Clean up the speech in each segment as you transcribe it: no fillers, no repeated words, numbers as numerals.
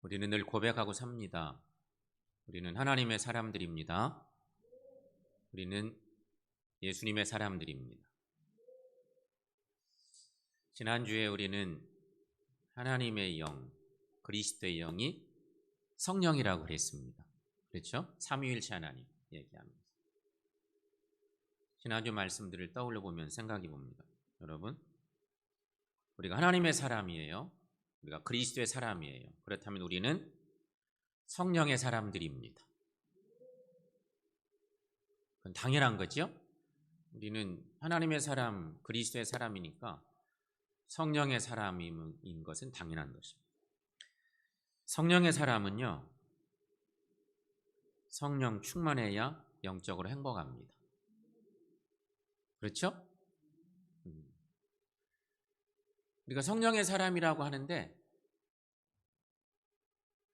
우리는 늘 고백하고 삽니다. 우리는 하나님의 사람들입니다. 우리는 예수님의 사람들입니다. 지난주에 우리는 하나님의 영, 그리스도의 영이 성령이라고 그랬습니다. 그렇죠? 삼위일체 하나님 얘기하면서. 지난주 말씀들을 떠올려 보면 생각해 봅니다. 여러분, 우리가 하나님의 사람이에요. 우리가 그리스도의 사람이에요. 그렇다면 우리는 성령의 사람들입니다. 그건 당연한 거죠. 우리는 하나님의 사람, 그리스도의 사람이니까 성령의 사람인 것은 당연한 것입니다. 성령의 사람은요, 성령 충만해야 영적으로 행복합니다. 그렇죠? 우리가 성령의 사람이라고 하는데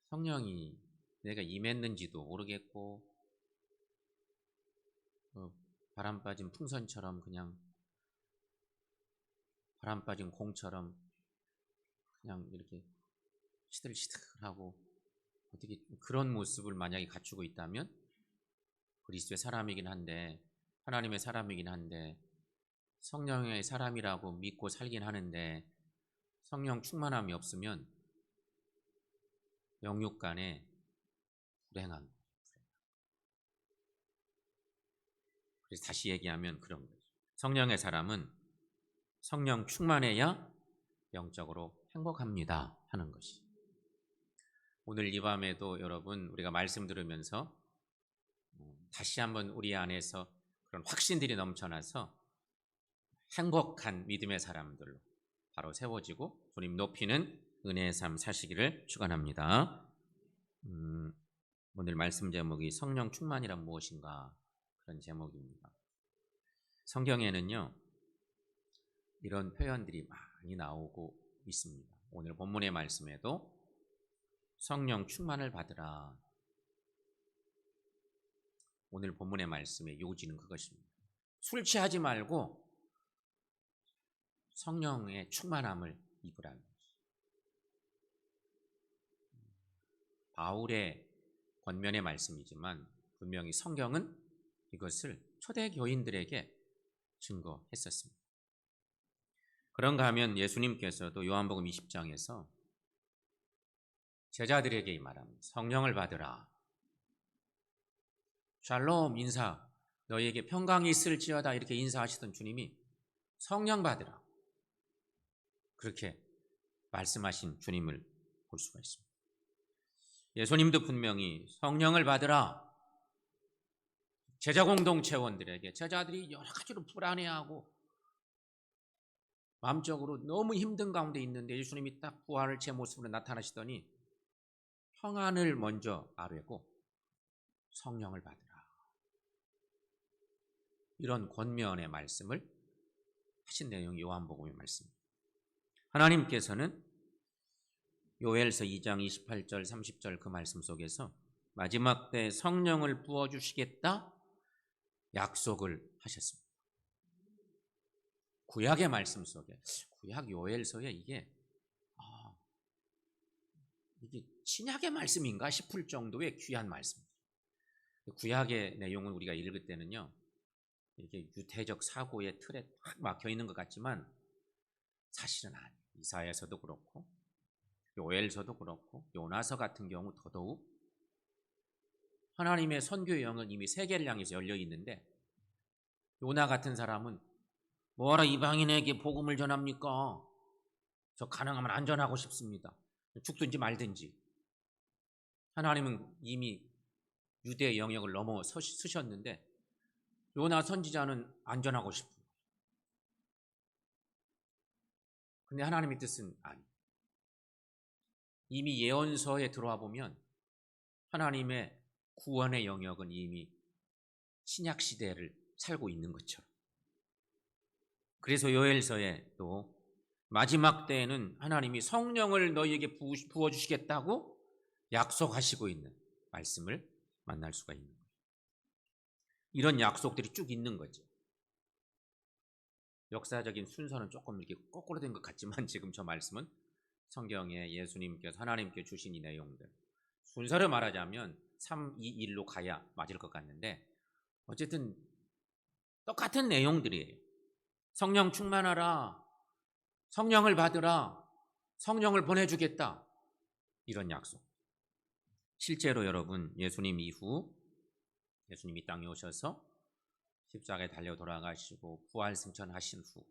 성령이 내가 임했는지도 모르겠고 바람 빠진 풍선처럼 그냥 바람 빠진 공처럼 그냥 이렇게 시들시들하고 어떻게 그런 모습을 만약에 갖추고 있다면 그리스도의 사람이긴 한데 하나님의 사람이긴 한데 성령의 사람이라고 믿고 살긴 하는데 성령 충만함이 없으면 영육 간에 불행한 거예요. 그래서 다시 얘기하면 그런 거죠. 성령의 사람은 성령 충만해야 영적으로 행복합니다 하는 것이. 오늘 이 밤에도 여러분 우리가 말씀 들으면서 다시 한번 우리 안에서 그런 확신들이 넘쳐나서 행복한 믿음의 사람들로 바로 세워지고 주님 높이는 은혜의 삶 사시기를 축원합니다. 오늘 말씀 제목이 성령 충만이란 무엇인가 그런 제목입니다. 성경에는요 이런 표현들이 많이 나오고 있습니다. 오늘 본문의 말씀에도 성령 충만을 받으라. 오늘 본문의 말씀의 요지는 그것입니다. 술 취하지 말고 성령의 충만함을 입으라는 것입니다. 바울의 권면의 말씀이지만 분명히 성경은 이것을 초대 교인들에게 증거했었습니다. 그런가 하면 예수님께서도 요한복음 20장에서 제자들에게 말합니다. 성령을 받으라. 샬롬 인사, 너희에게 평강이 있을지어다 이렇게 인사하시던 주님이 성령 받으라. 그렇게 말씀하신 주님을 볼 수가 있습니다. 예수님도 분명히 성령을 받으라. 제자 공동체원들에게 제자들이 여러 가지로 불안해하고 마음적으로 너무 힘든 가운데 있는데 예수님이 딱 부활체 모습으로 나타나시더니 평안을 먼저 아뢰고 성령을 받으라. 이런 권면의 말씀을 하신 내용이 요한복음의 말씀입니다. 하나님께서는 요엘서 2장 28절 30절 그 말씀 속에서 마지막 때 성령을 부어주시겠다 약속을 하셨습니다. 구약의 말씀 속에 구약 요엘서에 이게 신약의 말씀인가 싶을 정도의 귀한 말씀입니다. 구약의 내용을 우리가 읽을 때는요 이게 유태적 사고의 틀에 딱 막혀 있는 것 같지만 사실은 아니에요. 이사야서도 그렇고 요엘서도 그렇고 요나서 같은 경우 더더욱 하나님의 선교의 영은 이미 세계를 향해서 열려 있는데 요나 같은 사람은 뭐하러 이방인에게 복음을 전합니까? 저 가능하면 안전하고 싶습니다. 죽든지 말든지. 하나님은 이미 유대의 영역을 넘어서셨는데 요나 선지자는 안전하고 싶어요. 근데 하나님의 뜻은 아니에요. 이미 예언서에 들어와 보면 하나님의 구원의 영역은 이미 신약 시대를 살고 있는 것처럼. 그래서 요엘서에 또 마지막 때에는 하나님이 성령을 너희에게 부어주시겠다고 약속하시고 있는 말씀을 만날 수가 있는 거예요. 이런 약속들이 쭉 있는 거죠. 역사적인 순서는 조금 이렇게 거꾸로 된 것 같지만 지금 저 말씀은 성경에 예수님께서 하나님께 주신 이 내용들, 순서를 말하자면 3, 2, 1로 가야 맞을 것 같는데 어쨌든 똑같은 내용들이에요. 성령 충만하라, 성령을 받으라, 성령을 보내주겠다, 이런 약속. 실제로 여러분, 예수님 이후 예수님이 땅에 오셔서 십자가에 달려 돌아가시고 부활 승천하신 후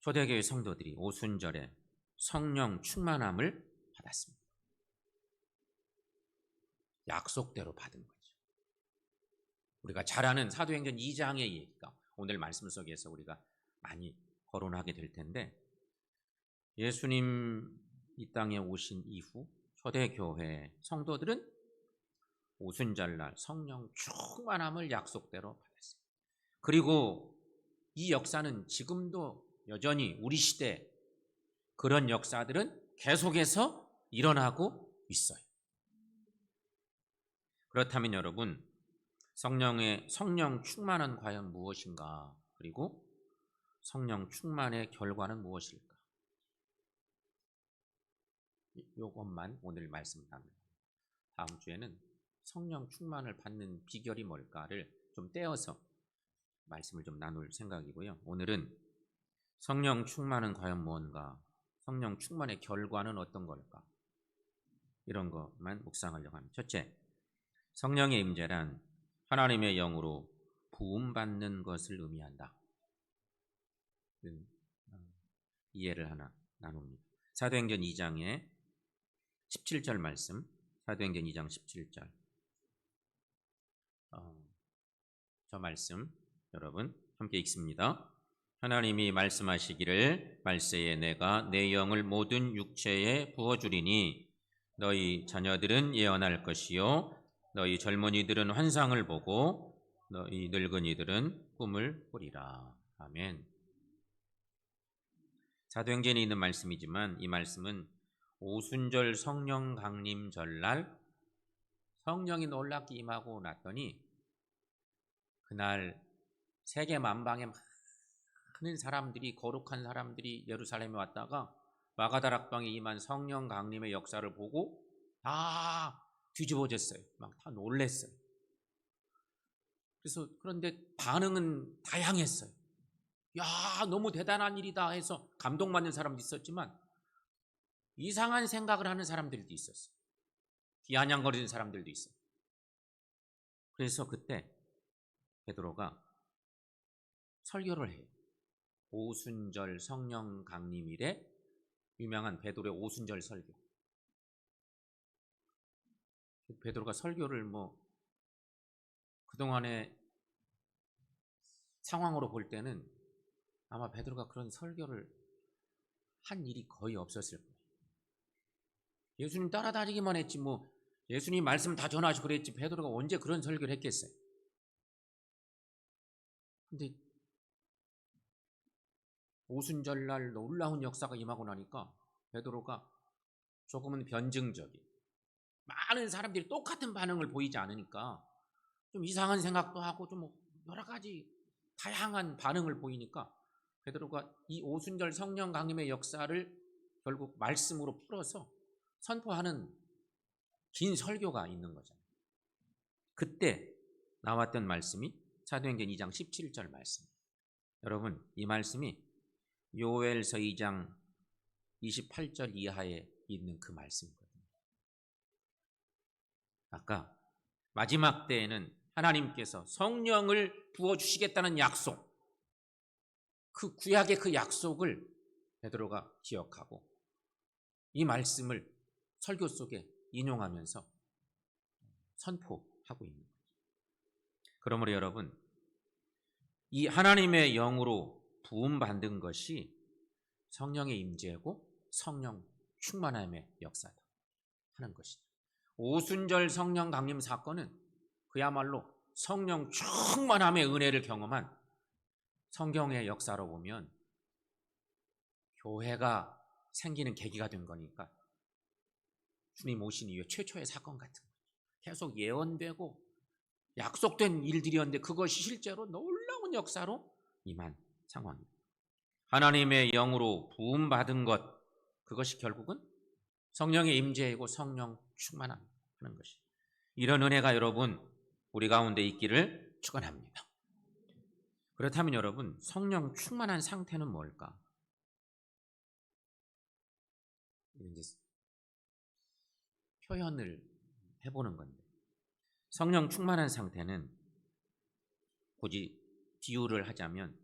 초대교회 성도들이 오순절에 성령 충만함을 받았습니다. 약속대로 받은 거죠. 우리가 잘 아는 사도행전 2장의 얘기가 오늘 말씀 속에서 우리가 많이 거론하게 될 텐데, 예수님 이 땅에 오신 이후 초대교회 성도들은 오순절날 성령 충만함을 약속대로 받았습니다. 그리고 이 역사는 지금도 여전히 우리 시대 그런 역사들은 계속해서 일어나고 있어요. 그렇다면 여러분, 성령 충만은 과연 무엇인가? 그리고 성령 충만의 결과는 무엇일까? 이것만 오늘 말씀 나눕니다. 다음 주에는 성령 충만을 받는 비결이 뭘까를 좀 떼어서 말씀을 좀 나눌 생각이고요. 오늘은 성령 충만은 과연 무언가? 성령 충만의 결과는 어떤 걸까? 이런 것만 묵상하려고 합니다. 첫째, 성령의 임재란 하나님의 영으로 부음받는 것을 의미한다. 이해를 하나 나눕니다. 사도행전 2장의 17절 말씀, 사도행전 2장 17절. 저 말씀 여러분 함께 읽습니다. 하나님이 말씀하시기를 말세에 내가 내 영을 모든 육체에 부어주리니 너희 자녀들은 예언할 것이요 너희 젊은이들은 환상을 보고 너희 늙은이들은 꿈을 꾸리라. 아멘. 사도행전에 있는 말씀이지만 이 말씀은 오순절 성령 강림 전날 성령이 놀랍게 임하고 났더니 그날 세계 만방에 많은 사람들이, 거룩한 사람들이 예루살렘에 왔다가 마가다락방에 임한 성령 강림의 역사를 보고 다 뒤집어졌어요. 막 다 놀랬어요. 그런데 반응은 다양했어요. 야, 너무 대단한 일이다 해서 감동받는 사람도 있었지만 이상한 생각을 하는 사람들도 있었어요. 비아냥거리는 사람들도 있어요. 그래서 그때 베드로가 설교를 해요. 오순절 성령 강림일에 유명한 베드로의 오순절 설교. 베드로가 설교를 그동안의 상황으로 볼 때는 아마 베드로가 그런 설교를 한 일이 거의 없었을 거예요. 예수님 따라다니기만 했지 예수님 말씀 다 전하시고 그랬지 베드로가 언제 그런 설교를 했겠어요. 근데 오순절날 놀라운 역사가 임하고 나니까 베드로가 조금은 변증적인, 많은 사람들이 똑같은 반응을 보이지 않으니까 좀 이상한 생각도 하고 좀 여러 가지 다양한 반응을 보이니까 베드로가 이 오순절 성령 강림의 역사를 결국 말씀으로 풀어서 선포하는 긴 설교가 있는 거잖아요. 그때 나왔던 말씀이 사도행전 2장 17절 말씀. 여러분, 이 말씀이 요엘서 2장 28절 이하에 있는 그 말씀이거든요. 아까 마지막 때에는 하나님께서 성령을 부어주시겠다는 약속, 그 구약의 그 약속을 베드로가 기억하고 이 말씀을 설교 속에 인용하면서 선포하고 있는 거죠. 그러므로 여러분, 이 하나님의 영으로 부음받는 것이 성령의 임재고 성령 충만함의 역사다 하는 것이죠. 오순절 성령 강림 사건은 그야말로 성령 충만함의 은혜를 경험한 성경의 역사로 보면 교회가 생기는 계기가 된 거니까 주님 오신 이후에 최초의 사건 같은 거죠. 계속 예언되고 약속된 일들이었는데 그것이 실제로 놀라운 역사로 임한 상황입니다. 하나님의 영으로 부음받은 것, 그것이 결국은 성령의 임재이고 성령 충만하는 것이, 이런 은혜가 여러분 우리 가운데 있기를 축원합니다. 그렇다면 여러분, 성령 충만한 상태는 뭘까? 이제 표현을 해보는 건데, 성령 충만한 상태는 굳이 비유를 하자면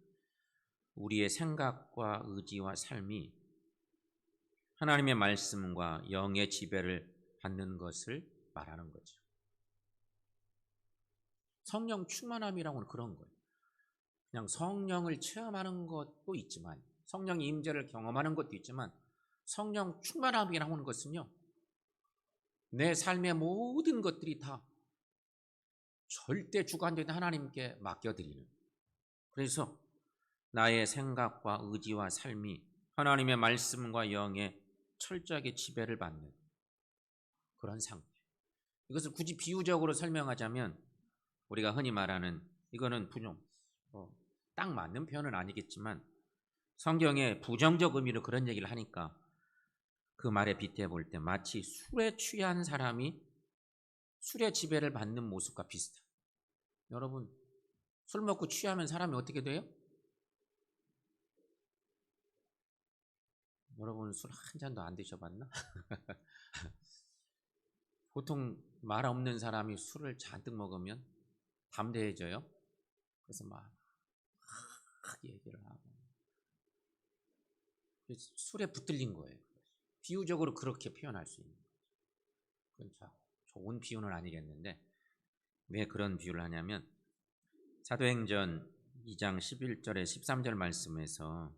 우리의 생각과 의지와 삶이 하나님의 말씀과 영의 지배를 받는 것을 말하는 거죠. 성령 충만함이라고는 그런 거예요. 그냥 성령을 체험하는 것도 있지만, 성령의 임재를 경험하는 것도 있지만, 성령 충만함이라고 하는 것은요, 내 삶의 모든 것들이 다 절대 주관적인 하나님께 맡겨드리는, 그래서 나의 생각과 의지와 삶이 하나님의 말씀과 영의 철저하게 지배를 받는 그런 상태. 이것을 굳이 비유적으로 설명하자면 우리가 흔히 말하는, 이거는 딱 맞는 표현은 아니겠지만 성경에 부정적 의미로 그런 얘기를 하니까 그 말에 빗대 볼 때 마치 술에 취한 사람이 술의 지배를 받는 모습과 비슷해요. 여러분, 술 먹고 취하면 사람이 어떻게 돼요? 여러분 술 한 잔도 안 드셔봤나? 보통 말 없는 사람이 술을 잔뜩 먹으면 담대해져요. 그래서 막 얘기를 하고 술에 붙들린 거예요. 비유적으로 그렇게 표현할 수 있는 거예요. 그건 좋은 비유는 아니겠는데 왜 그런 비유를 하냐면 사도행전 2장 11절에 13절 말씀에서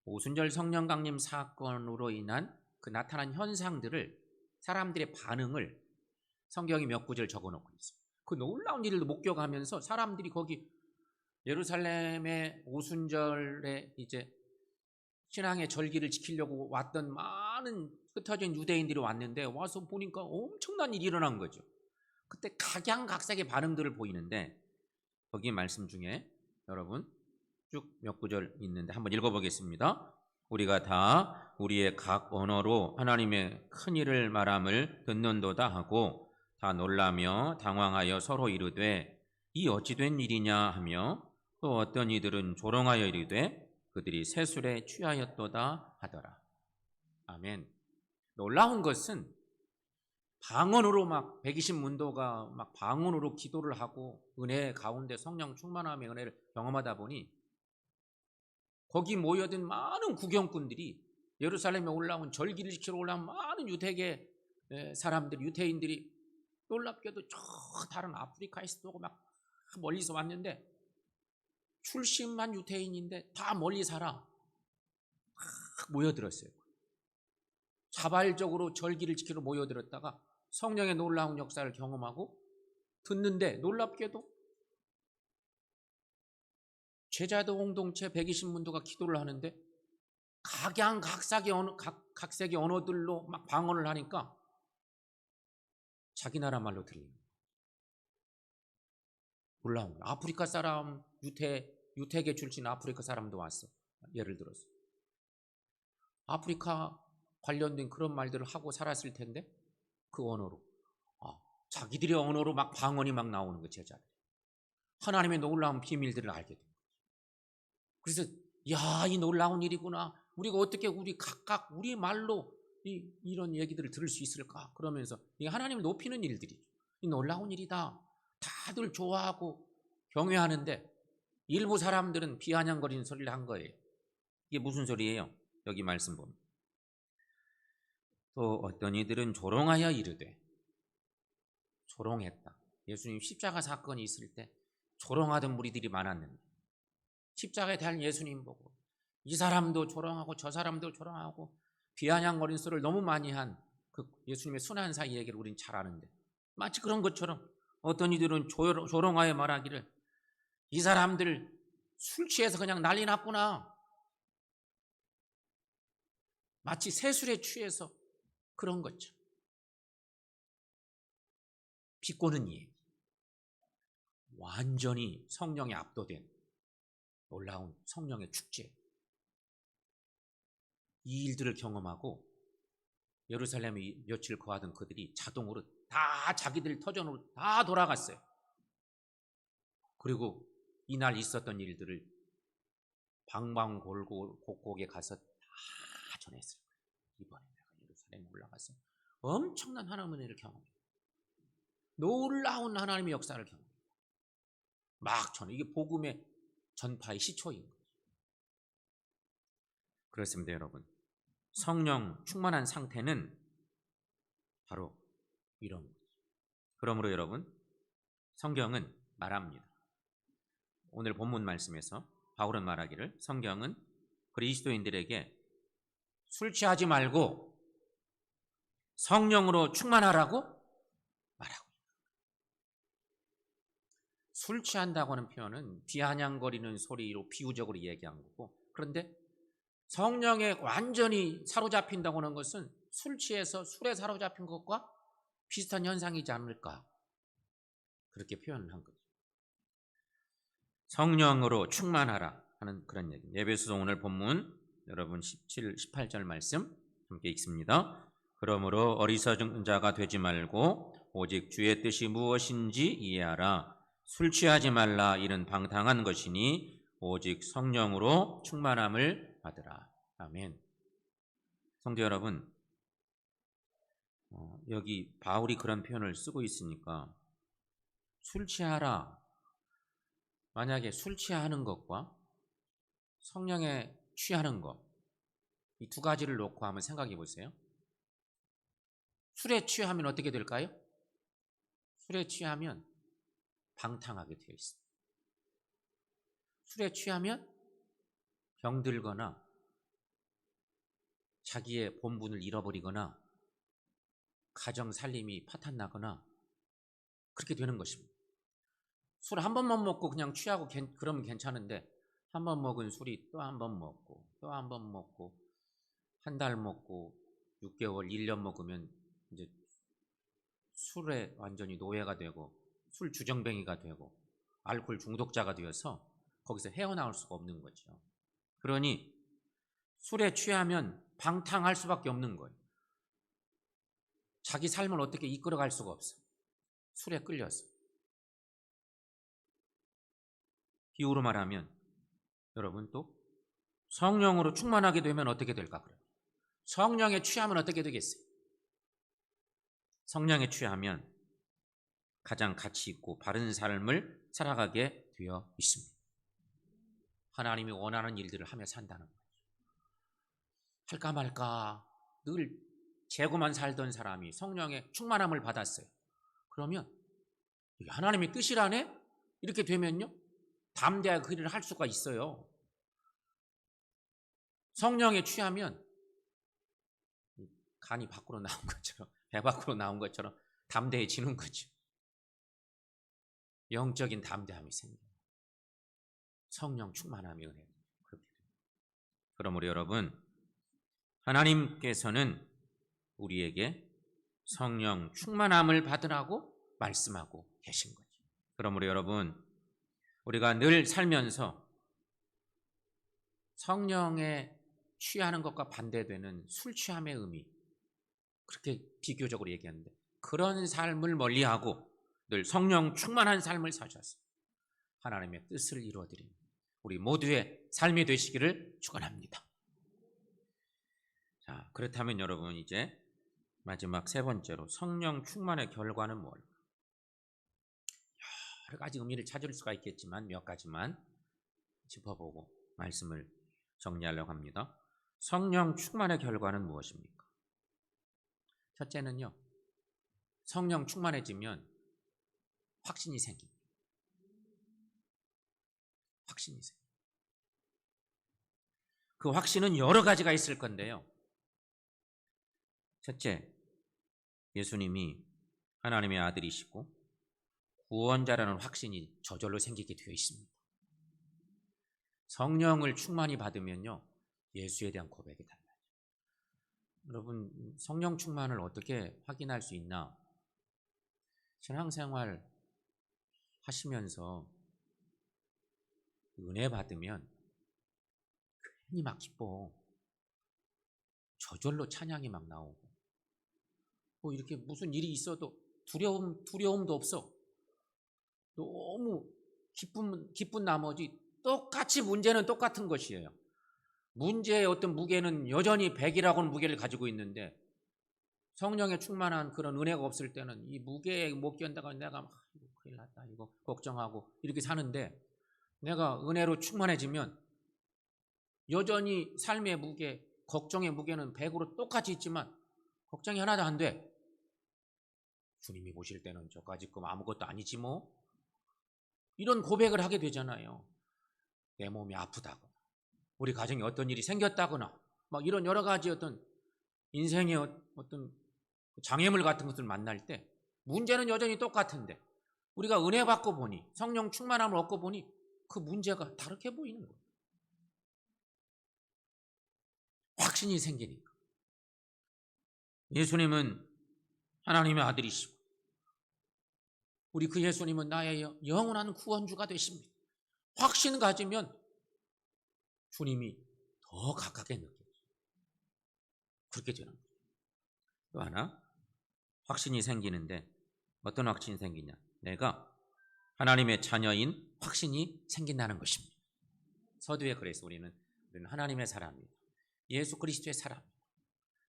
오순절 성령 강림 사건으로 인한 그 나타난 현상들을, 사람들의 반응을 성경이 몇 구절 적어놓고 있어요. 그 놀라운 일을 목격하면서 사람들이 거기 예루살렘의 오순절에 이제 신앙의 절기를 지키려고 왔던 많은 흩어진 유대인들이 왔는데, 와서 보니까 엄청난 일이 일어난 거죠. 그때 각양각색의 반응들을 보이는데, 거기 말씀 중에 여러분 쭉 몇 구절 있는데 한번 읽어보겠습니다. 우리가 다 우리의 각 언어로 하나님의 큰 일을 말함을 듣는도다 하고 다 놀라며 당황하여 서로 이르되 이 어찌 된 일이냐 하며, 또 어떤 이들은 조롱하여 이르되 그들이 새술에 취하였도다 하더라. 아멘. 놀라운 것은 방언으로 막 120문도가 막 방언으로 기도를 하고 은혜 가운데 성령 충만함의 은혜를 경험하다 보니 거기 모여든 많은 구경꾼들이, 예루살렘에 올라온 절기를 지키러 올라온 많은 유대계 사람들, 유대인들이 놀랍게도 저 다른 아프리카에서도 막 멀리서 왔는데, 출신만 유대인인데 다 멀리 살아 막 모여들었어요. 자발적으로 절기를 지키러 모여들었다가 성령의 놀라운 역사를 경험하고 듣는데, 놀랍게도 제자도 공동체 120문도가 기도를 하는데 각양각색의 언어들로 막 방언을 하니까 자기 나라 말로 들리는, 놀라운 거야. 아프리카 사람, 유태계 출신 아프리카 사람도 왔어. 예를 들어서 아프리카 관련된 그런 말들을 하고 살았을 텐데 그 언어로, 자기들의 언어로 막 방언이 막 나오는 거예요. 제자들 하나님의 놀라운 비밀들을 알게 된 거예요. 그래서 이 놀라운 일이구나, 우리가 어떻게 우리 각각 우리 말로 이런 얘기들을 들을 수 있을까, 그러면서 이게 하나님을 높이는 일들이죠. 이 놀라운 일이다, 다들 좋아하고 경외하는데 일부 사람들은 비아냥거리는 소리를 한 거예요. 이게 무슨 소리예요? 여기 말씀 보면 또 어떤 이들은 조롱하여 이르되, 조롱했다. 예수님 십자가 사건이 있을 때 조롱하던 무리들이 많았는데 십자가에 대한 예수님 보고 이 사람도 조롱하고 저 사람도 조롱하고 비아냥거리는 소리를 너무 많이 한 그 예수님의 순환사 얘기를 우린 잘 아는데, 마치 그런 것처럼 어떤 이들은 조롱하여 말하기를 이 사람들 술 취해서 그냥 난리 났구나, 마치 새술에 취해서 그런 거죠. 비꼬는 얘기, 완전히 성령에 압도된 놀라운 성령의 축제. 이 일들을 경험하고 예루살렘에 며칠 거하던 그들이 자동으로 다 자기들 터전으로 다 돌아갔어요. 그리고 이날 있었던 일들을 방방곡곡에 가서 다 전했어요. 이번에 내가 예루살렘에 올라가서 엄청난 하나님의 은혜를 경험해요. 놀라운 하나님의 역사를 경험해요. 막 전해. 이게 복음의 전파의 시초인 거죠. 그렇습니다, 여러분. 성령 충만한 상태는 바로 이런 거죠. 그러므로 여러분, 성경은 말합니다. 오늘 본문 말씀에서 바울은 말하기를 성경은 그리스도인들에게 술 취하지 말고 성령으로 충만하라고 말하고 있다. 술 취한다고 하는 표현은 비아냥거리는 소리로 비유적으로 얘기한 거고, 그런데 성령에 완전히 사로잡힌다고 하는 것은 술 취해서 술에 사로잡힌 것과 비슷한 현상이지 않을까, 그렇게 표현을 한 거죠. 성령으로 충만하라 하는 그런 얘기. 에베소서 오늘 본문 여러분 17, 18절 말씀 함께 읽습니다. 그러므로 어리석은 자가 되지 말고 오직 주의 뜻이 무엇인지 이해하라. 술 취하지 말라. 이는 방탕한 것이니 오직 성령으로 충만함을 받으라. 아멘. 성도 여러분, 여기 바울이 그런 표현을 쓰고 있으니까 술 취하라. 만약에 술 취하는 것과 성령에 취하는 것, 이 두 가지를 놓고 한번 생각해 보세요. 술에 취하면 어떻게 될까요? 술에 취하면 방탕하게 되어 있습니다. 술에 취하면 병들거나 자기의 본분을 잃어버리거나 가정 살림이 파탄나거나 그렇게 되는 것입니다. 술 한 번만 먹고 그냥 취하고 그러면 괜찮은데, 한 번 먹은 술이 또 한 번 먹고 또 한 번 먹고 한 달 먹고 6개월, 1년 먹으면 이제 술에 완전히 노예가 되고 술 주정뱅이가 되고 알코올 중독자가 되어서 거기서 헤어나올 수가 없는 거죠. 그러니 술에 취하면 방탕할 수밖에 없는 거예요. 자기 삶을 어떻게 이끌어갈 수가 없어. 술에 끌려서. 비유로 말하면 여러분 또 성령으로 충만하게 되면 어떻게 될까 그래요? 성령에 취하면 어떻게 되겠어요? 성령에 취하면 가장 가치 있고 바른 삶을 살아가게 되어 있습니다. 하나님이 원하는 일들을 하며 산다는 거죠. 할까 말까 늘 재고만 살던 사람이 성령의 충만함을 받았어요. 그러면 하나님의 뜻이라네? 이렇게 되면요, 담대하게 그 일을 할 수가 있어요. 성령에 취하면 간이 밖으로 나온 것처럼, 배 밖으로 나온 것처럼 담대해지는 거죠. 영적인 담대함이 생겨요. 성령 충만함이 은혜. 그렇게 됩니다. 그러므로 여러분, 하나님께서는 우리에게 성령 충만함을 받으라고 말씀하고 계신 거죠. 그러므로 여러분, 우리가 늘 살면서 성령에 취하는 것과 반대되는 술 취함의 의미, 그렇게 비교적으로 얘기하는데, 그런 삶을 멀리하고 늘 성령 충만한 삶을 사셔서 하나님의 뜻을 이루어드리는 우리 모두의 삶이 되시기를 축원합니다. 자, 그렇다면 여러분, 이제 마지막 세 번째로 성령 충만의 결과는 뭘까? 여러 가지 의미를 찾을 수가 있겠지만 몇 가지만 짚어보고 말씀을 정리하려고 합니다. 성령 충만의 결과는 무엇입니까? 첫째는요, 성령 충만해지면 확신이 생깁니다. 확신이 생깁니다. 그 확신은 여러 가지가 있을 건데요. 첫째, 예수님이 하나님의 아들이시고 구원자라는 확신이 저절로 생기게 되어 있습니다. 성령을 충만히 받으면요, 예수에 대한 고백이 달라요. 여러분, 성령 충만을 어떻게 확인할 수 있나? 신앙생활 하시면서 은혜 받으면 괜히 막 기뻐. 저절로 찬양이 막 나오고, 뭐 이렇게 무슨 일이 있어도 두려움도 없어. 너무 기쁜 나머지 똑같이 문제는 똑같은 것이에요. 문제의 어떤 무게는 여전히 100이라고는 무게를 가지고 있는데, 성령에 충만한 그런 은혜가 없을 때는 이 무게에 못 견다가 내가 막 큰일 났다 이거 걱정하고 이렇게 사는데, 내가 은혜로 충만해지면 여전히 삶의 무게, 걱정의 무게는 100으로 똑같이 있지만 걱정이 하나도 안 돼. 주님이 보실 때는 저까지 거 아무것도 아니지 뭐. 이런 고백을 하게 되잖아요. 내 몸이 아프다거나, 우리 가정에 어떤 일이 생겼다거나, 막 이런 여러 가지 어떤 인생의 어떤 장애물 같은 것을 만날 때 문제는 여전히 똑같은데, 우리가 은혜 받고 보니, 성령 충만함을 얻고 보니 그 문제가 다르게 보이는 거예요. 확신이 생기니까. 예수님은 하나님의 아들이시고, 우리 그 예수님은 나의 영원한 구원주가 되십니다. 확신 가지면 주님이 더 가깝게 느껴져요. 그렇게 되는 거예요. 또 하나 확신이 생기는데, 어떤 확신이 생기냐? 내가 하나님의 자녀인 확신이 생긴다는 것입니다. 서두에 그래서 우리는 하나님의 사람입니다. 예수 그리스도의 사람.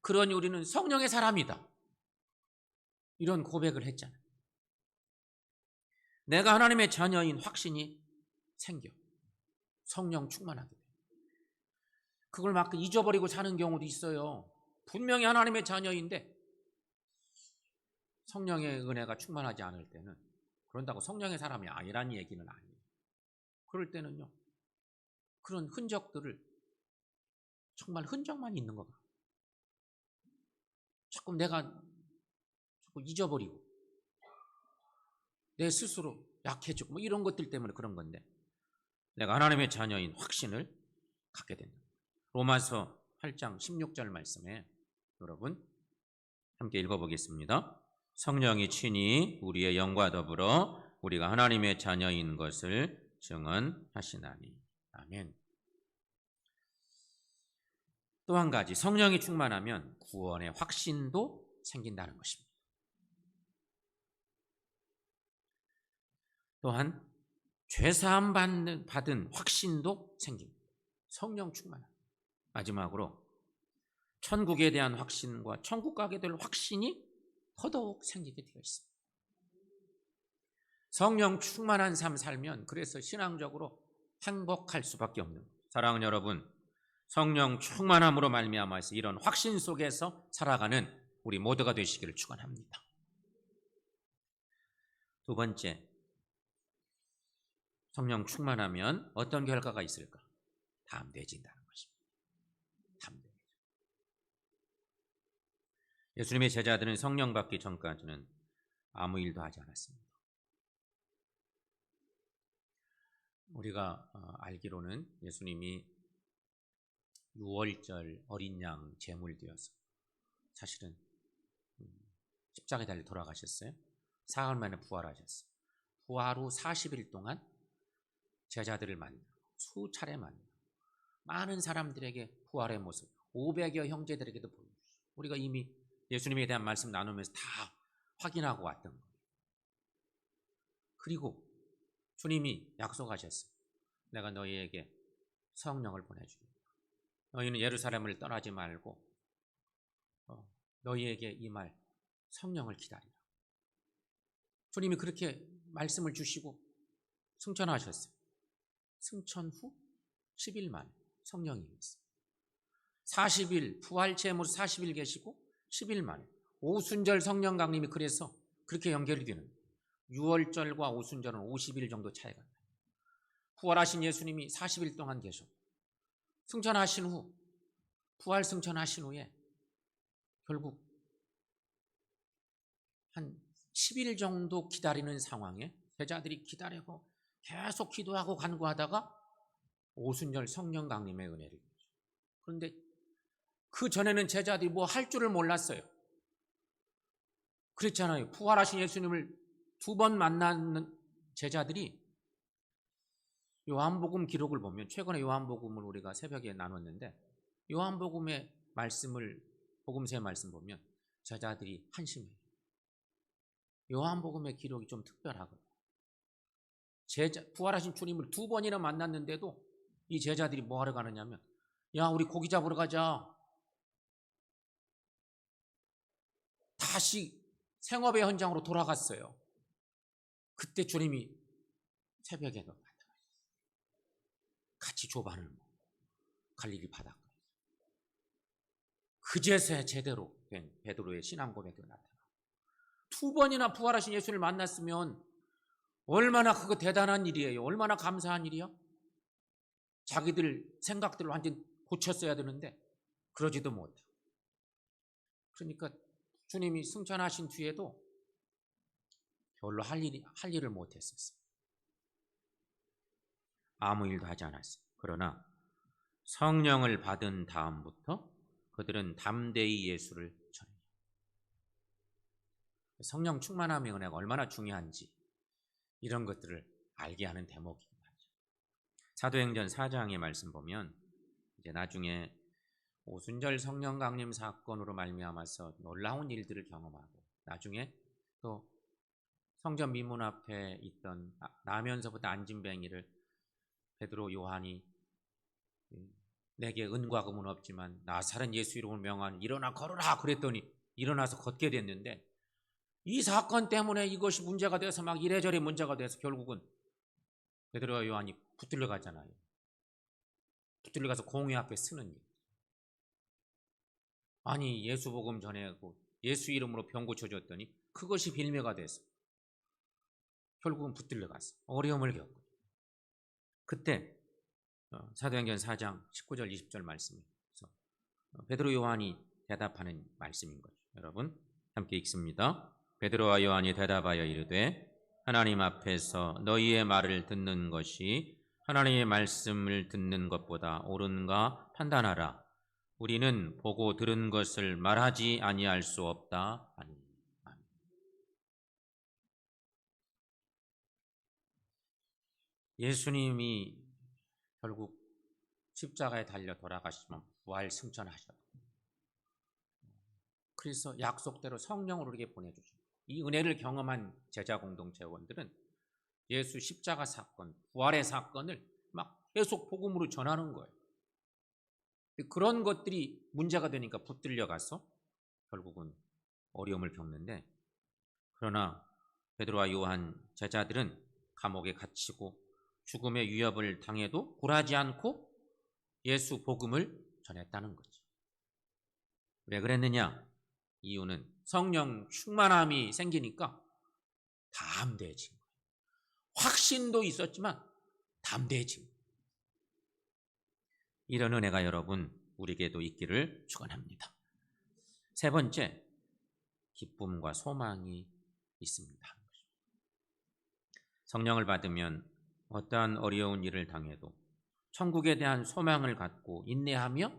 그러니 우리는 성령의 사람이다. 이런 고백을 했잖아요. 내가 하나님의 자녀인 확신이 생겨. 성령 충만하게 돼. 그걸 막 잊어버리고 사는 경우도 있어요. 분명히 하나님의 자녀인데 성령의 은혜가 충만하지 않을 때는, 그런다고 성령의 사람이 아니란 얘기는 아니에요. 그럴 때는요, 그런 흔적들을 정말 흔적만 있는 것 같아요. 자꾸 잊어버리고 내 스스로 약해지고 뭐 이런 것들 때문에 그런 건데, 내가 하나님의 자녀인 확신을 갖게 된다. 로마서 8장 16절 말씀에 여러분 함께 읽어보겠습니다. 성령이 친히 우리의 영과 더불어 우리가 하나님의 자녀인 것을 증언하시나니. 아멘. 또 한 가지, 성령이 충만하면 구원의 확신도 생긴다는 것입니다. 또한 죄사함 받은 확신도 생깁니다. 성령 충만. 마지막으로 천국에 대한 확신과 천국 가게 될 확신이 더더욱 생기게 되어 있습니다. 성령 충만한 삶 살면 그래서 신앙적으로 행복할 수밖에 없는 거예요. 사랑하는 여러분, 성령 충만함으로 말미암아서 이런 확신 속에서 살아가는 우리 모두가 되시기를 축원합니다. 두 번째, 성령 충만하면 어떤 결과가 있을까? 담대해진다는 것입니다. 담대해져. 예수님의 제자들은 성령 받기 전까지는 아무 일도 하지 않았습니다. 우리가 알기로는 예수님이 6월절 어린 양 제물 되어서 사실은 십자가에 달려 돌아가셨어요. 사흘 만에 부활하셨어요. 부활 후 40일 동안 제자들을 만나고 수차례 만나고 많은 사람들에게 부활의 모습, 500여 형제들에게도 보여주시고, 우리가 이미 예수님에 대한 말씀 나누면서 다 확인하고 왔던 거예요. 그리고 주님이 약속하셨어요. 내가 너희에게 성령을 보내주겠다. 너희는 예루살렘을 떠나지 말고 너희에게 이 말 성령을 기다리라. 주님이 그렇게 말씀을 주시고 승천하셨어요. 승천 후 10일 만에 성령이 임했어요. 40일 부활 체험으로 40일 계시고 10일 만에 오순절 성령 강림이 그래서 그렇게 연결이 되는 거예요. 6월절과 오순절은 50일 정도 차이가 나요. 부활하신 예수님이 40일 동안 계셨고 승천하신 후, 부활 승천하신 후에 결국 한 10일 정도 기다리는 상황에 제자들이 기다리고 계속 기도하고 간구하다가 오순절 성령 강림의 은혜를 주죠. 그런데 그 전에는 제자들이 뭐 할 줄을 몰랐어요. 그랬잖아요. 부활하신 예수님을 2번 만나는 제자들이 요한복음 기록을 보면, 최근에 요한복음을 우리가 새벽에 나눴는데 요한복음의 말씀을, 복음서의 말씀 보면 제자들이 한심해요. 요한복음의 기록이 좀 특별하거든요. 부활하신 주님을 2번이나 만났는데도 이 제자들이 뭐 하러 가느냐면, 야, 우리 고기 잡으러 가자. 다시 생업의 현장으로 돌아갔어요. 그때 주님이 새벽에 같이 조반을 먹고 갈릴리 바닷가에 그제서야 제대로 된 베드로의 신앙 고백이 나타나고, 2번이나 부활하신 예수를 만났으면 얼마나 그거 대단한 일이에요. 얼마나 감사한 일이야. 자기들 생각들을 완전 고쳤어야 되는데 그러지도 못하고, 그러니까 주님이 승천하신 뒤에도 별로 할 일을 못했었어요. 아무 일도 하지 않았어요. 그러나 성령을 받은 다음부터 그들은 담대히 예수를 전해요. 성령 충만함의 은혜가 얼마나 중요한지 이런 것들을 알게 하는 대목이긴 하죠. 사도행전 4장의 말씀 보면 이제 나중에 오순절 성령 강림 사건으로 말미암아서 놀라운 일들을 경험하고, 나중에 또 성전 미문 앞에 있던 나면서부터 안진뱅이를 베드로 요한이 내게 은과 금은 없지만 나사렛 예수 이름을 명하니 일어나 걸으라 그랬더니 일어나서 걷게 됐는데, 이 사건 때문에 이것이 문제가 돼서 막 이래저래 문제가 돼서 결국은 베드로와 요한이 붙들려 가잖아요. 붙들려 가서 공회 앞에 쓰는 일. 아니, 예수 복음 전하고 예수 이름으로 병 고쳐줬더니 그것이 빌미가 돼서 결국은 붙들려 갔어. 어려움을 겪고. 그때 사도행전 4장 19절 20절 말씀에서 베드로 요한이 대답하는 말씀인 거죠. 여러분 함께 읽습니다. 베드로와 요한이 대답하여 이르되 하나님 앞에서 너희의 말을 듣는 것이 하나님의 말씀을 듣는 것보다 옳은가 판단하라. 우리는 보고 들은 것을 말하지 아니할 수 없다. 아멘. 예수님이 결국 십자가에 달려 돌아가시면 부활 승천하셨고, 그래서 약속대로 성령을 우리에게 보내주시고, 이 은혜를 경험한 제자 공동체원들은 예수 십자가 사건, 부활의 사건을 막 계속 복음으로 전하는 거예요. 그런 것들이 문제가 되니까 붙들려 가서 결국은 어려움을 겪는데, 그러나 베드로와 요한 제자들은 감옥에 갇히고 죽음의 위협을 당해도 굴하지 않고 예수 복음을 전했다는 거죠. 왜 그랬느냐? 이유는 성령 충만함이 생기니까 담대해진 거예요. 확신도 있었지만 담대해진 거예요. 이런 은혜가 여러분 우리에게도 있기를 축원합니다. 세 번째, 기쁨과 소망이 있습니다. 성령을 받으면 어떠한 어려운 일을 당해도 천국에 대한 소망을 갖고 인내하며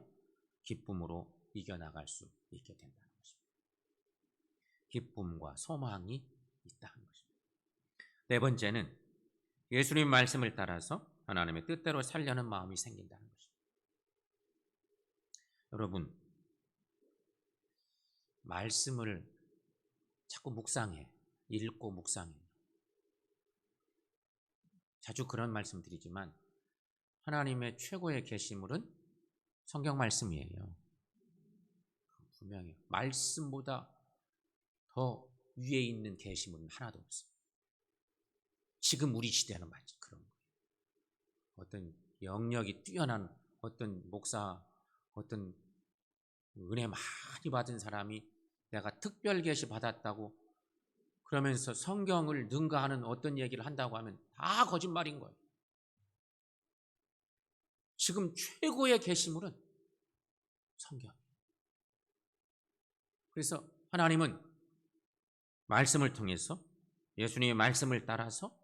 기쁨으로 이겨나갈 수 있게 된다는 것입니다. 기쁨과 소망이 있다는 것입니다. 네 번째는 예수님 말씀을 따라서 하나님의 뜻대로 살려는 마음이 생긴다는 것입니다. 여러분, 말씀을 자꾸 묵상해, 읽고 묵상해. 자주 그런 말씀 드리지만 하나님의 최고의 계시물은 성경 말씀이에요. 분명히 말씀보다 더 위에 있는 계시물은 하나도 없어요. 지금 우리 시대는 마치 그런 거예요. 어떤 영역이 뛰어난 어떤 목사, 어떤 은혜 많이 받은 사람이 내가 특별 계시 받았다고 그러면서 성경을 능가하는 어떤 얘기를 한다고 하면 다 거짓말인 거예요. 지금 최고의 계시물은 성경. 그래서 하나님은 말씀을 통해서 예수님의 말씀을 따라서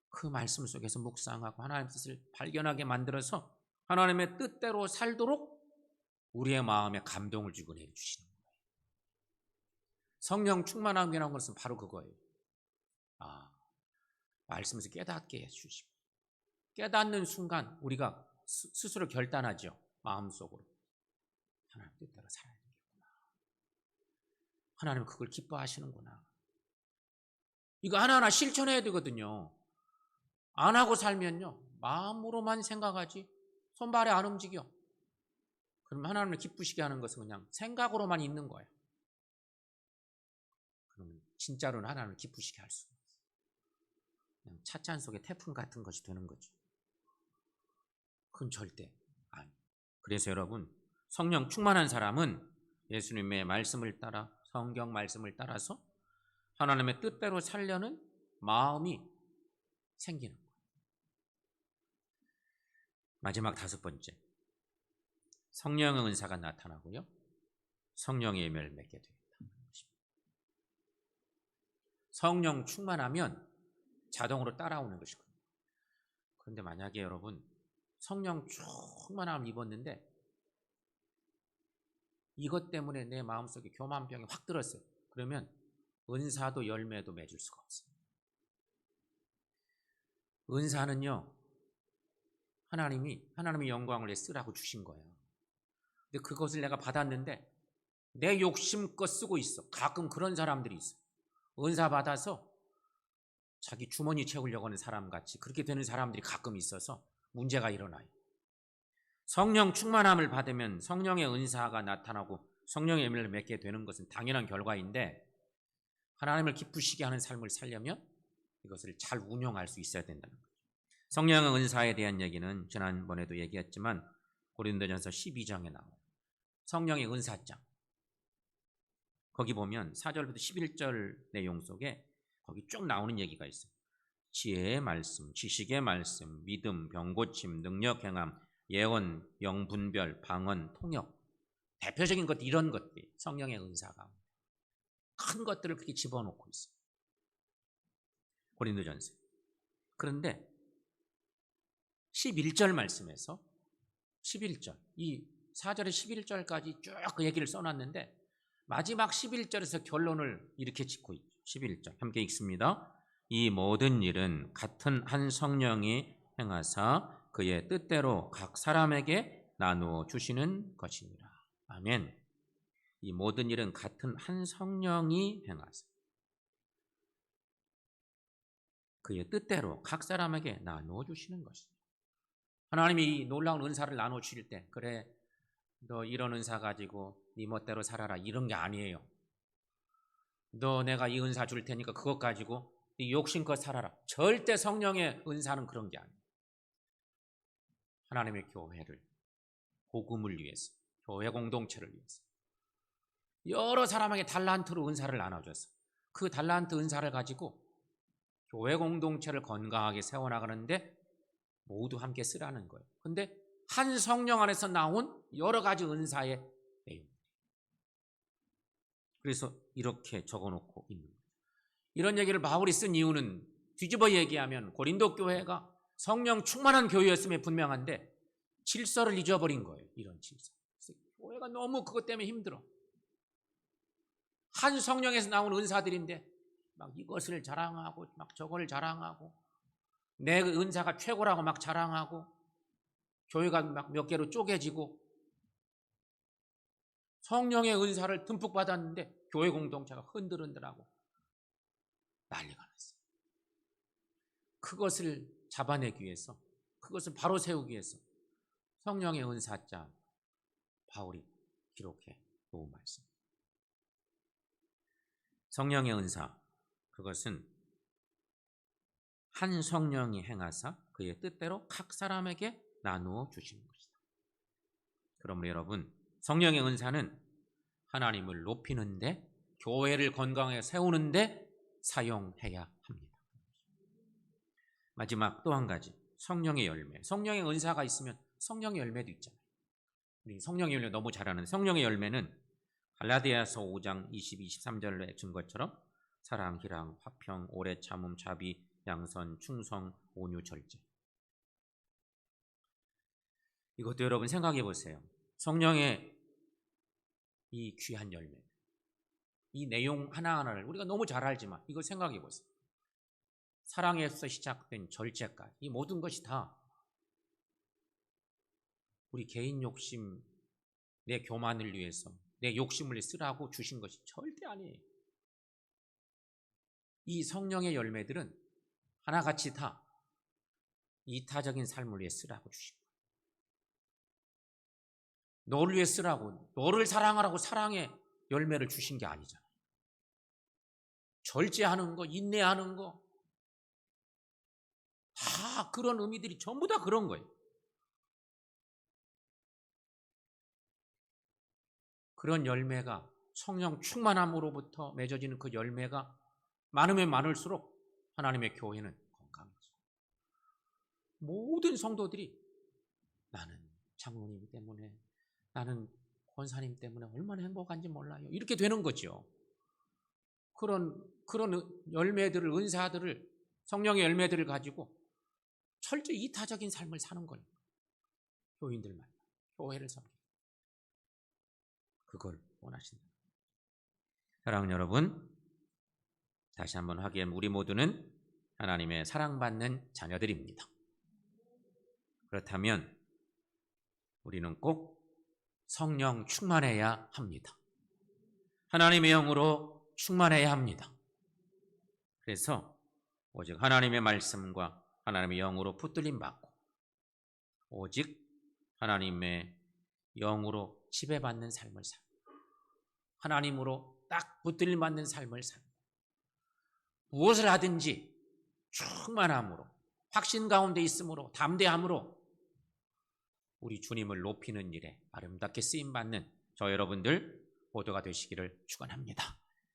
그 말씀 속에서 묵상하고 하나님의 뜻을 발견하게 만들어서 하나님의 뜻대로 살도록 우리의 마음에 감동을 주고 내려주시는 거예요. 성령 충만함이라는 것은 바로 그거예요. 말씀에서 깨닫게 해주시고 깨닫는 순간 우리가 스스로 결단하죠. 마음속으로. 하나님 뜻대로 살아야 되겠구나. 하나님은 그걸 기뻐하시는구나. 이거 하나하나 실천해야 되거든요. 안 하고 살면요, 마음으로만 생각하지 손발이 안 움직여. 그럼 하나님을 기쁘시게 하는 것은 그냥 생각으로만 있는 거예요. 그러면 진짜로는 하나님을 기쁘시게 할 수가 없어요. 그냥 찻잔 속에 태풍 같은 것이 되는 거죠. 그건 절대 아니에요. 그래서 여러분, 성령 충만한 사람은 예수님의 말씀을 따라, 성경 말씀을 따라서 하나님의 뜻대로 살려는 마음이 생기는 거예요. 마지막 5번째, 성령의 은사가 나타나고요, 성령의 열매를 맺게 되겠다는 것입니다. 성령 충만하면 자동으로 따라오는 것이거든요. 그런데 만약에 여러분 성령 충만함을 입었는데 이것 때문에 내 마음속에 교만병이 확 들었어요. 그러면 은사도 열매도 맺을 수가 없어요. 은사는요, 하나님이 영광을 내 쓰라고 주신 거예요. 근데 그것을 내가 받았는데 내 욕심껏 쓰고 있어. 가끔 그런 사람들이 있어. 은사 받아서 자기 주머니 채우려고 하는 사람 같이 그렇게 되는 사람들이 가끔 있어서 문제가 일어나요. 성령 충만함을 받으면 성령의 은사가 나타나고 성령의 열매를 맺게 되는 것은 당연한 결과인데, 하나님을 기쁘시게 하는 삶을 살려면 이것을 잘 운용할 수 있어야 된다는 거죠. 성령의 은사에 대한 얘기는 지난번에도 얘기했지만 고린도전서 12장에 나와요. 성령의 은사장. 거기 보면 4절부터 11절 내용 속에 거기 쭉 나오는 얘기가 있어요. 지혜의 말씀, 지식의 말씀, 믿음, 병고침, 능력 행함, 예언, 영분별, 방언, 통역. 대표적인 것, 이런 것들이 성령의 은사가 큰 것들을 그렇게 집어넣고 있어요. 고린도전서. 그런데 11절 말씀에서 11절, 이 4절에 11절까지 쭉 그 얘기를 써놨는데 마지막 11절에서 결론을 이렇게 짓고 있죠. 11절 함께 읽습니다. 이 모든 일은 같은 한 성령이 행하사 그의 뜻대로 각 사람에게 나누어 주시는 것이니라. 아멘. 이 모든 일은 같은 한 성령이 행하사 그의 뜻대로 각 사람에게 나누어 주시는 것이다. 하나님이 이 놀라운 은사를 나누어 주실 때, 그래 너 이런 은사 가지고 네 멋대로 살아라, 이런 게 아니에요. 너 내가 이 은사 줄 테니까 그것 가지고 네 욕심껏 살아라. 절대 성령의 은사는 그런 게 아니에요. 하나님의 교회를, 복음을 위해서, 교회 공동체를 위해서 여러 사람에게 달란트로 은사를 나눠줘서 그 달란트 은사를 가지고 교회 공동체를 건강하게 세워나가는데 모두 함께 쓰라는 거예요. 근데 한 성령 안에서 나온 여러 가지 은사의 내용. 그래서 이렇게 적어놓고 있는 거예요. 이런 얘기를 바울이 쓴 이유는 뒤집어 얘기하면 고린도 교회가 성령 충만한 교회였음에 분명한데 질서를 잊어버린 거예요. 이런 질서. 교회가 너무 그것 때문에 힘들어. 한 성령에서 나온 은사들인데 막 이것을 자랑하고 막 저걸 자랑하고 내 은사가 최고라고 막 자랑하고 교회가 막 몇 개로 쪼개지고 성령의 은사를 듬뿍 받았는데 교회 공동체가 흔들흔들하고 난리가 났어요. 그것을 잡아내기 위해서, 그것을 바로 세우기 위해서 성령의 은사자 바울이 기록해 놓은 말씀. 성령의 은사, 그것은 한 성령이 행하사 그의 뜻대로 각 사람에게 나누어 주시는 것이다. 그러므로 여러분, 성령의 은사는 하나님을 높이는데, 교회를 건강하게 세우는데 사용해야 합니다. 마지막 또 한 가지, 성령의 열매. 성령의 은사가 있으면 성령의 열매도 있잖아요. 우리 성령의 열매 너무 잘 아는 성령의 열매는 갈라디아서 5장 22, 23절에 준 것처럼 사랑, 희랑, 화평, 오래 참음, 자비, 양선, 충성, 온유, 절제. 이것도 여러분 생각해 보세요. 성령의 이 귀한 열매, 이 내용 하나하나를 우리가 너무 잘 알지만 이걸 생각해 보세요. 사랑에서 시작된 절제까지 이 모든 것이 다 우리 개인 욕심, 내 교만을 위해서 내 욕심을 쓰라고 주신 것이 절대 아니에요. 이 성령의 열매들은 하나같이 다 이타적인 삶을 위해 쓰라고 주신 거예요. 너를 위해 쓰라고, 너를 사랑하라고 사랑의 열매를 주신 게 아니잖아요. 절제하는 거, 인내하는 거, 다 그런 의미들이 전부 다 그런 거예요. 그런 열매가 성령 충만함으로부터 맺어지는 그 열매가 많으면 많을수록 하나님의 교회는 건강해져요. 모든 성도들이 나는 장로님 때문에, 나는 권사님 때문에 얼마나 행복한지 몰라요. 이렇게 되는 거죠. 그런 열매들을, 은사들을, 성령의 열매들을 가지고 철저히 이타적인 삶을 사는 거예요. 교인들만, 교회를 섬기고. 그걸 원하신다. 사랑하는 여러분, 다시 한번 하기엔 우리 모두는 하나님의 사랑받는 자녀들입니다. 그렇다면 우리는 꼭 성령 충만해야 합니다. 하나님의 영으로 충만해야 합니다. 그래서 오직 하나님의 말씀과 하나님의 영으로 붙들림 받고 오직 하나님의 영으로 지배받는 삶을 살고 하나님으로 딱 붙들림 받는 삶을 살고 무엇을 하든지 충만함으로 확신 가운데 있음으로 담대함으로 우리 주님을 높이는 일에 아름답게 쓰임받는 저 여러분들 모두가 되시기를 축원합니다.